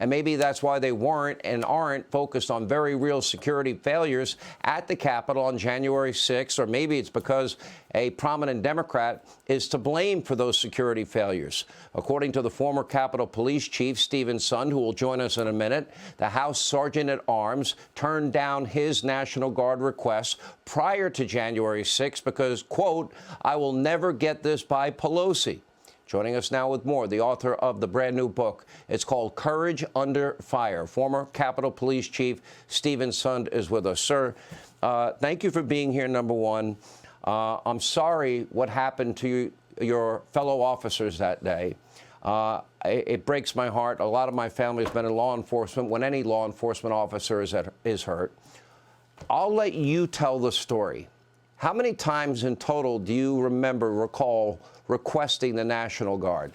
And maybe that's why they weren't and aren't focused on very real security failures at the Capitol on January 6th, or maybe it's because a prominent Democrat is to blame for those security failures. According to the former Capitol Police Chief, Stephen Sund, who will join us in a minute, the House Sergeant at Arms turned down his National Guard request prior to January 6th because, quote, "I will never get this by Pelosi." Joining us now with more, the author of the brand new book. It's called Courage Under Fire. Former Capitol Police Chief Stephen Sund is with us. Sir, thank you for being here, number one. I'm sorry what happened to your fellow officers that day. It breaks my heart. A lot of my family has been in law enforcement. When any law enforcement officer is hurt, I'll let you tell the story. How many times in total do you recall requesting the National Guard?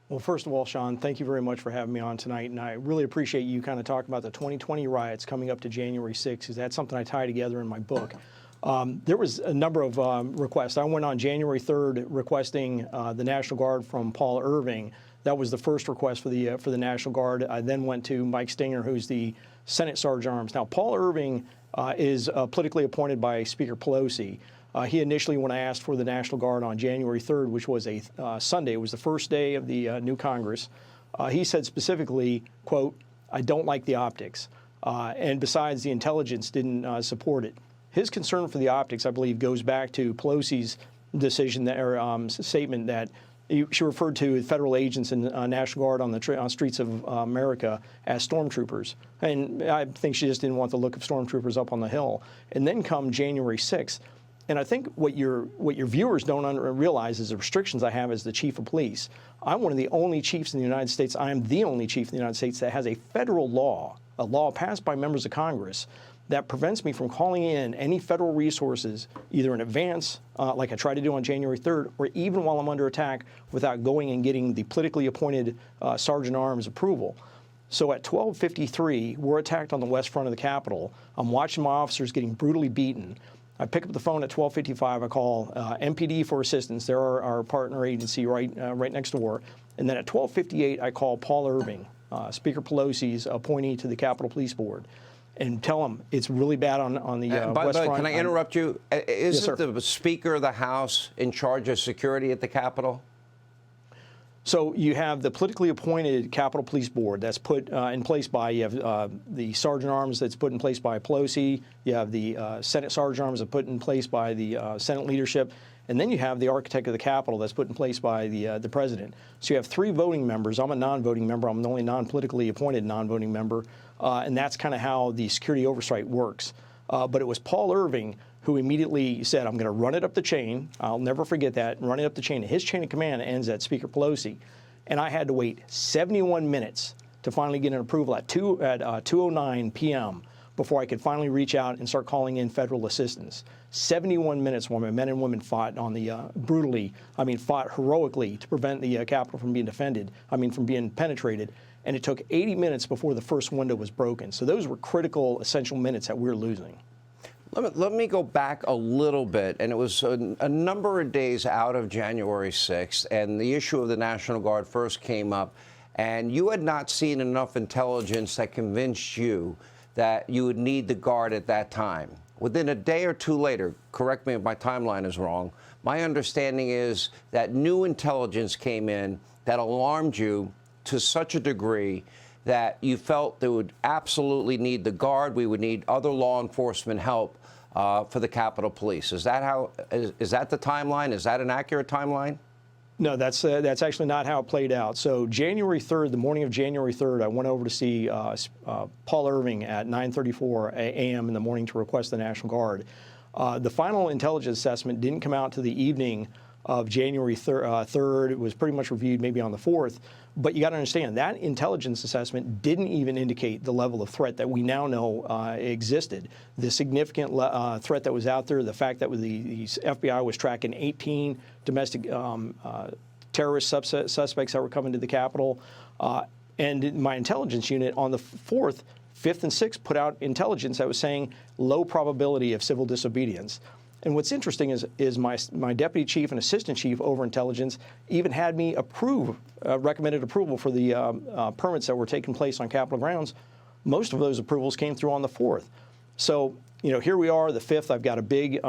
Well, first of all, Sean, thank you very much for having me on tonight. And I really appreciate you kind of talking about the 2020 riots coming up to January 6th, because that's something I tie together in my book. There was a number of requests. I went on January 3rd requesting the National Guard from Paul Irving. That was the first request for the National Guard. I then went to Mike Stinger, who's the Senate Sergeant at Arms. Now, Paul Irving is politically appointed by Speaker Pelosi. He initially, when I asked for the National Guard on January 3rd, which was a Sunday, it was the first day of the new Congress, he said specifically, quote, "I don't like the optics." And besides, the intelligence didn't support it. His concern for the optics, I believe, goes back to Pelosi's decision or statement that she referred to federal agents and National Guard on the streets of America as stormtroopers. And I think she just didn't want the look of stormtroopers up on the Hill. And then come January 6th. And I think what your viewers don't realize is the restrictions I have as the chief of police. I'm one of the only chiefs in the United States. I am the only chief in the United States that has a federal law, a law passed by members of Congress, that prevents me from calling in any federal resources either in advance, like I tried to do on January 3rd, or even while I'm under attack without going and getting the politically appointed Sergeant at Arms approval. So at 12:53, we're attacked on the west front of the Capitol. I'm watching my officers getting brutally beaten. I pick up the phone at 12:55. I call MPD for assistance. They're our partner agency right next door. And then at 12:58, I call Paul Irving, Speaker Pelosi's appointee to the Capitol Police Board, and tell him it's really bad on the west front. Can I interrupt you? Isn't Yes, the Speaker of the House in charge of security at the Capitol? So you have the politically appointed Capitol Police Board that's put in place by, you have the Sergeant at Arms that's put in place by Pelosi, you have the Senate Sergeant at Arms that's put in place by the Senate leadership, and then you have the architect of the Capitol that's put in place by the President. So you have 3 voting members. I'm a non-voting member. I'm the only non-politically appointed non-voting member, and that's kind of how the security oversight works. But it was Paul Irving who immediately said, I'm going to run it up the chain. I'll never forget that, run it up the chain. His chain of command ends at Speaker Pelosi. And I had to wait 71 minutes to finally get an approval at 2:09 p.m. before I could finally reach out and start calling in federal assistance. 71 minutes while my men and women fought on the fought heroically to prevent the Capitol from being from being penetrated. And it took 80 minutes before the first window was broken. So those were critical, essential minutes that we're losing. Let me go back a little bit, and it was a number of days out of January 6th, and the issue of the National Guard first came up, and you had not seen enough intelligence that convinced you that you would need the Guard at that time. Within a day or two later, correct me if my timeline is wrong, my understanding is that new intelligence came in that alarmed you to such a degree that you felt they would absolutely need the Guard, we would need other law enforcement help for the Capitol Police. Is that the timeline? Is that an accurate timeline? No, that's actually not how it played out. So January 3rd, the morning of January 3rd, I went over to see Paul Irving at 9:34 a.m. in the morning to request the National Guard. The final intelligence assessment didn't come out to the evening of January 3rd. It was pretty much reviewed maybe on the 4th. But you got to understand, that intelligence assessment didn't even indicate the level of threat that we now know existed. The significant threat that was out there, the fact that the FBI was tracking 18 domestic terrorist suspects that were coming to the Capitol. And my intelligence unit on the 4th, 5th, and 6th put out intelligence that was saying low probability of civil disobedience. And what's interesting is my deputy chief and assistant chief over intelligence even had me recommended approval for the permits that were taking place on Capitol grounds. Most of those approvals came through on the 4th. So, here we are, the 5th. I've got a big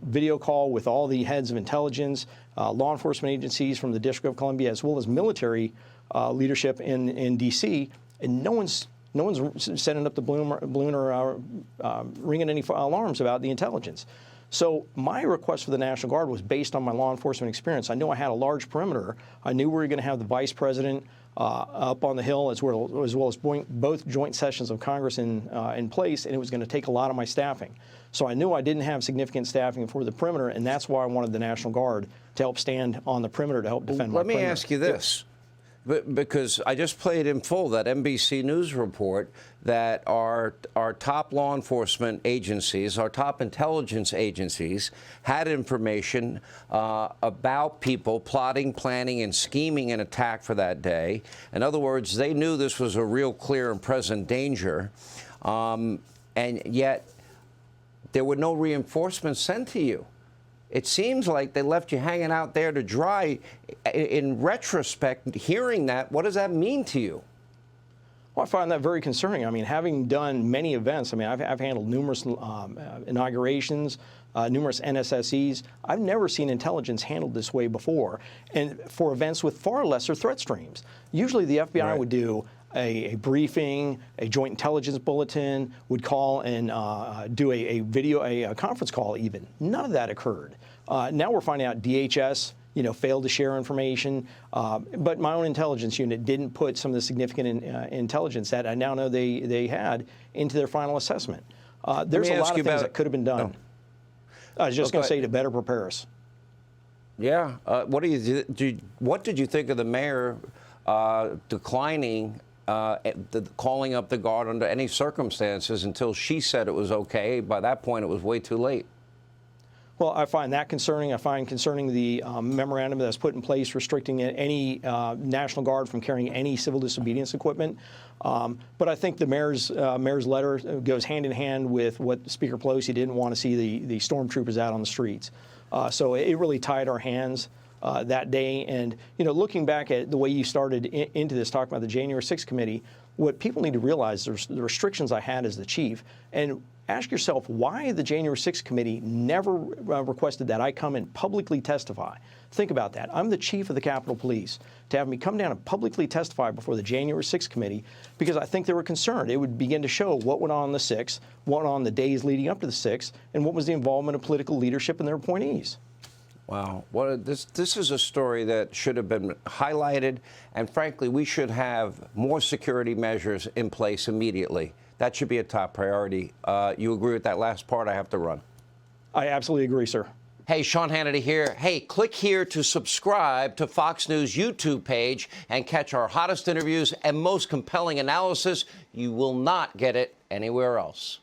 video call with all the heads of intelligence, law enforcement agencies from the District of Columbia, as well as military leadership in D.C., and no one's sending up the balloon or ringing any alarms about the intelligence. So my request for the National Guard was based on my law enforcement experience. I knew I had a large perimeter. I knew we were going to have the vice president up on the Hill, as well as both joint sessions of Congress in place, and it was going to take a lot of my staffing. So I knew I didn't have significant staffing for the perimeter, and that's why I wanted the National Guard to help stand on the perimeter to help defend my perimeter. Let me ask you this. Because I just played in full that NBC News report that our top law enforcement agencies, our top intelligence agencies, had information about people plotting, planning, and scheming an attack for that day. In other words, they knew this was a real, clear, and present danger, and yet there were no reinforcements sent to you. It seems like they left you hanging out there to dry. In retrospect, hearing that, what does that mean to you? Well, I find that very concerning. I mean, having done many events, I mean, I've handled numerous inaugurations, numerous NSSEs. I've never seen intelligence handled this way before, and for events with far lesser threat streams. Usually the FBI would do a briefing, a joint intelligence bulletin, would call and do a conference call even. None of that occurred. Now we're finding out DHS, failed to share information, but my own intelligence unit didn't put some of the significant intelligence that I now know they had into their final assessment. There's a lot of things that could have been done. I was just going to say to better prepare us. Yeah. What did you think of the mayor declining calling up the Guard under any circumstances until she said it was okay? By that point, it was way too late. Well, I find that concerning. I find concerning the memorandum that's put in place restricting any National Guard from carrying any civil disobedience equipment. But I think the mayor's letter goes hand in hand with what Speaker Pelosi didn't want to see the stormtroopers out on the streets. So it really tied our hands that day. And, looking back at the way you started into this, talking about the January 6th committee, what people need to realize is the restrictions I had as the chief. And ask yourself why the January 6th committee never requested that I come and publicly testify. Think about that. I'm the chief of the Capitol Police. To have me come down and publicly testify before the January 6th committee, because I think they were concerned. It would begin to show what went on the 6th, what went on the days leading up to the 6th, and what was the involvement of political leadership and their appointees. Wow. Well, this is a story that should have been highlighted, and frankly, we should have more security measures in place immediately. That should be a top priority. You agree with that last part? I have to run. I absolutely agree, sir. Hey, Sean Hannity here. Hey, click here to subscribe to Fox News YouTube page and catch our hottest interviews and most compelling analysis. You will not get it anywhere else.